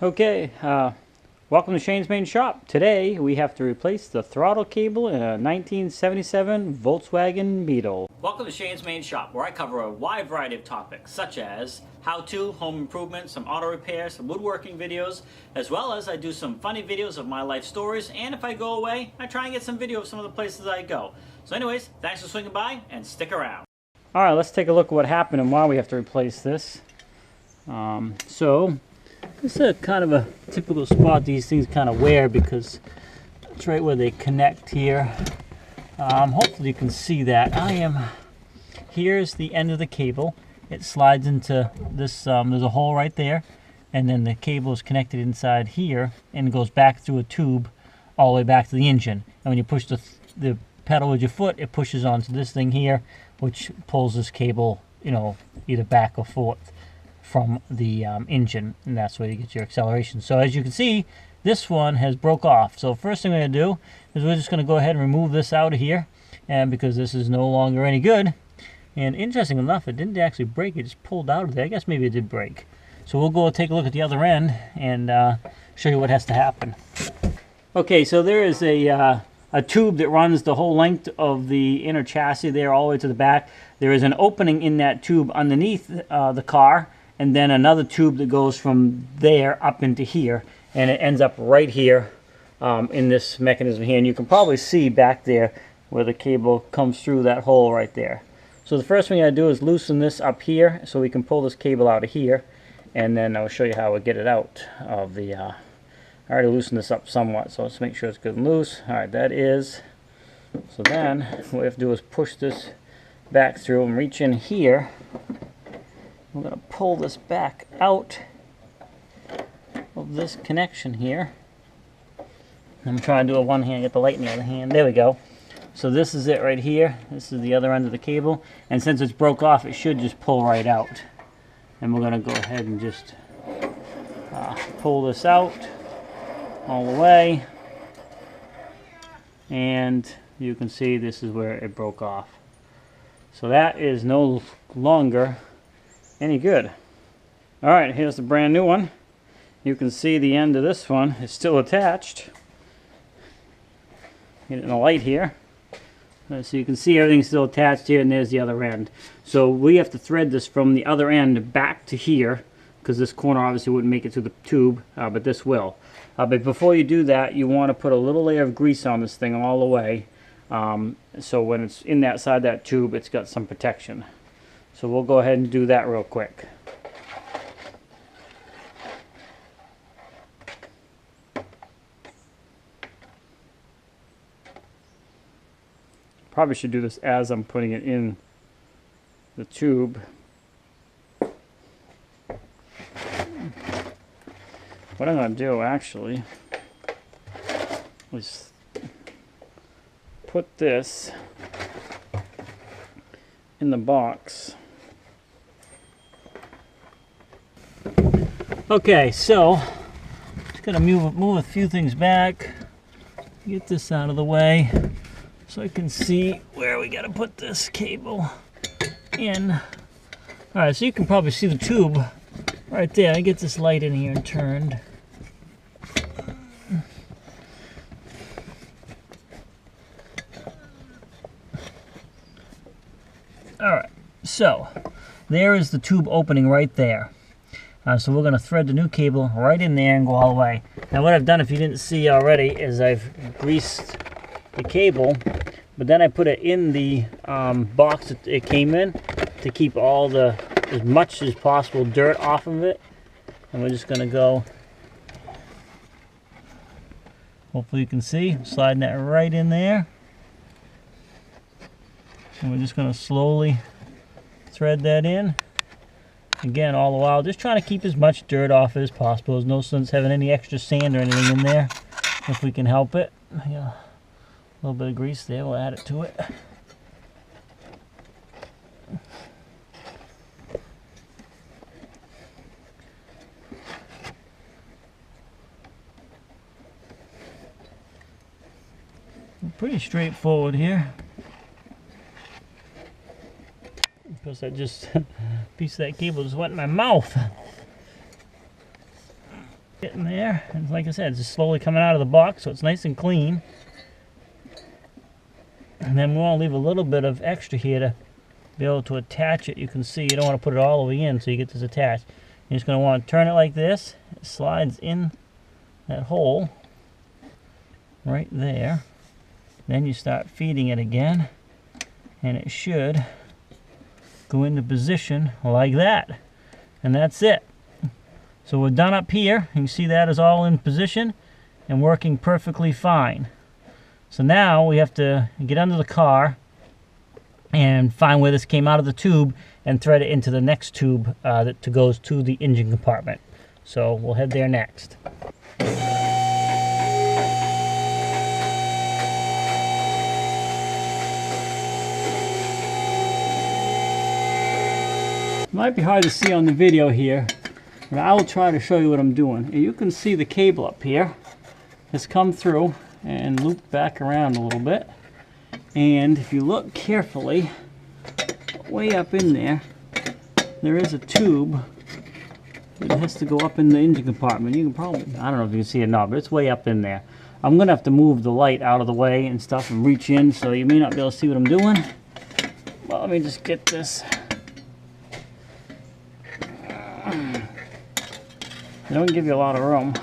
Okay, welcome to Shane's Main Shop. Today we have to replace the throttle cable in a 1977 Volkswagen Beetle. Welcome to Shane's Main Shop, where I cover a wide variety of topics such as how-to, home improvement, some auto repair, some woodworking videos, as well as I do some funny videos of my life stories, and if I go away, I try and get some video of some of the places I go. So anyways, thanks for swinging by and stick around. Alright, let's take a look at what happened and why we have to replace this. This is kind of a typical spot these things kind of wear because it's right where they connect here. Hopefully you can see that. Here's the end of the cable. It slides into this, there's a hole right there, and then the cable is connected inside here and goes back through a tube all the way back to the engine. And when you push the pedal with your foot, it pushes onto this thing here, which pulls this cable, you know, either back or forth from the engine, and that's where you get your acceleration. So as you can see, this one has broke off. So first thing we're going to do is we're just going to go ahead and remove this out of here, and because this is no longer any good. And interesting enough, it didn't actually break, it just pulled out of there. I guess maybe it did break. So we'll go take a look at the other end and show you what has to happen. Okay, so there is a tube that runs the whole length of the inner chassis there all the way to the back. There is an opening in that tube underneath the car, and then another tube that goes from there up into here, and it ends up right here in this mechanism here. And you can probably see back there where the cable comes through that hole right there. So the first thing I do is loosen this up here so we can pull this cable out of here, and then I'll show you how we get it out of the I already loosened this up somewhat, so let's make sure it's good and loose. Alright, that is. So then what we have to do is push this back through and reach in here. We're going to pull this back out of this connection here. I'm trying to do a one hand, get the light in the other hand. There we go. So this is it right here. This is the other end of the cable. And since it's broke off, it should just pull right out. And we're going to go ahead and just pull this out all the way. And you can see this is where it broke off. So that is no longer any good. Alright, here's the brand new one. You can see the end of this one is still attached. Get it in the light here. So you can see everything's still attached here, and there's the other end. So we have to thread this from the other end back to here, because this corner obviously wouldn't make it to the tube, but this will. But before you do that, you want to put a little layer of grease on this thing all the way, so when it's in that side of that tube, it's got some protection. So we'll go ahead and do that real quick. Probably should do this as I'm putting it in the tube. What I'm going to do actually is put this in the box. Okay, so just gonna move a few things back, get this out of the way so I can see where we gotta put this cable in. Alright, so you can probably see the tube right there. I get this light in here and turned. Alright, so there is the tube opening right there. So we're going to thread the new cable right in there and go all the way. Now what I've done, if you didn't see already, is I've greased the cable, but then I put it in the box that it came in to keep all the, as much as possible, dirt off of it. And we're just going to go, hopefully you can see, sliding that right in there. And we're just going to slowly thread that in. Again, all the while, just trying to keep as much dirt off as possible. There's no sense having any extra sand or anything in there, if we can help it. Yeah, a little bit of grease there, we'll add it to it. Pretty straightforward here. Because I just piece of that cable just went in my mouth. Getting there, and like I said, it's just slowly coming out of the box, so it's nice and clean. And then we want to leave a little bit of extra here to be able to attach it. You can see you don't want to put it all the way in, so you get this attached. You're just going to want to turn it like this. It slides in that hole right there. Then you start feeding it again, and it should go into position like that. And that's it. So we're done up here. You can see that is all in position and working perfectly fine. So now we have to get under the car and find where this came out of the tube and thread it into the next tube that goes to the engine compartment. So we'll head there next. It might be hard to see on the video here, but I will try to show you what I'm doing. And you can see the cable up here has come through and looped back around a little bit. And if you look carefully, way up in there, there is a tube that has to go up in the engine compartment. You can probably, I don't know if you can see it or not, but it's way up in there. I'm going to have to move the light out of the way and stuff and reach in, so you may not be able to see what I'm doing. Well, let me just get this. They don't give you a lot of room.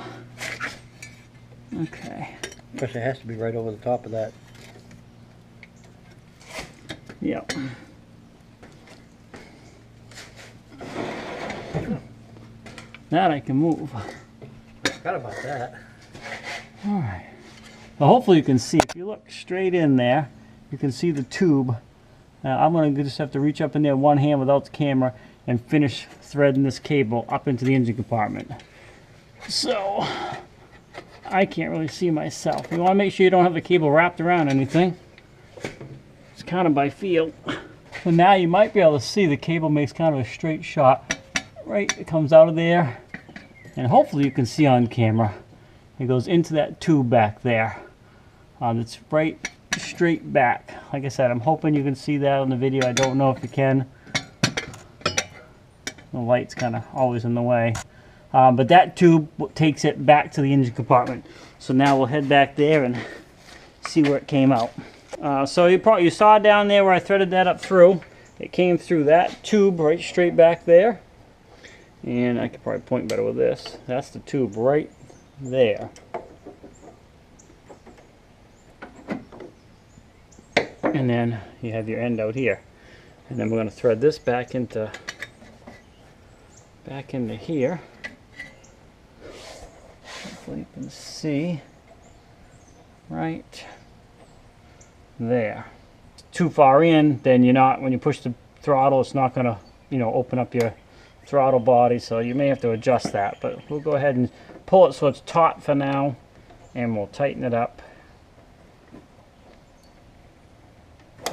Okay. Of course, it has to be right over the top of that. Yep. That I can move. Forgot about that. Alright. Well, hopefully you can see. If you look straight in there, you can see the tube. I'm going to just have to reach up in there one hand without the camera and finish threading this cable up into the engine compartment. So, I can't really see myself. You want to make sure you don't have the cable wrapped around anything. It's kind of by feel. So now you might be able to see the cable makes kind of a straight shot. Right, it comes out of there. And hopefully you can see on camera. It goes into that tube back there. It's right straight back. Like I said, I'm hoping you can see that on the video. I don't know if you can. The light's kind of always in the way. But that tube takes it back to the engine compartment. So now we'll head back there and see where it came out. So you saw down there where I threaded that up through. It came through that tube right straight back there. And I could probably point better with this. That's the tube right there. And then you have your end out here. And then we're going to thread this back into here. Hopefully you can see right there. Too far in, then when you push the throttle, it's not going to, open up your throttle body, so you may have to adjust that. But we'll go ahead and pull it so it's taut for now, and we'll tighten it up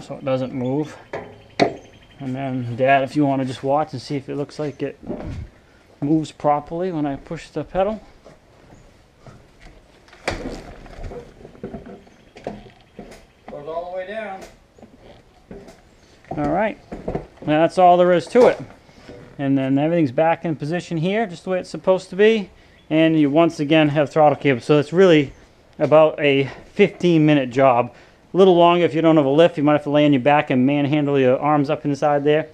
so it doesn't move. And then, Dad, if you want to just watch and see if it looks like it moves properly when I push the pedal. Goes all the way down. Alright, that's all there is to it. And then everything's back in position here, just the way it's supposed to be. And you once again have throttle cable. So it's really about a 15-minute job. A little longer if you don't have a lift. You might have to lay on your back and manhandle your arms up inside there.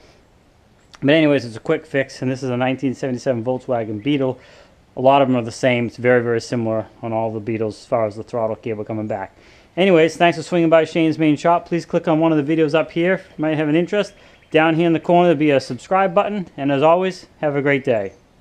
But anyways, it's a quick fix, and this is a 1977 Volkswagen Beetle. A lot of them are the same. It's very, very similar on all the Beetles as far as the throttle cable coming back. Anyways, thanks for swinging by Shane's Main Shop. Please click on one of the videos up here if you might have an interest. Down here in the corner there'll be a subscribe button. And as always, have a great day.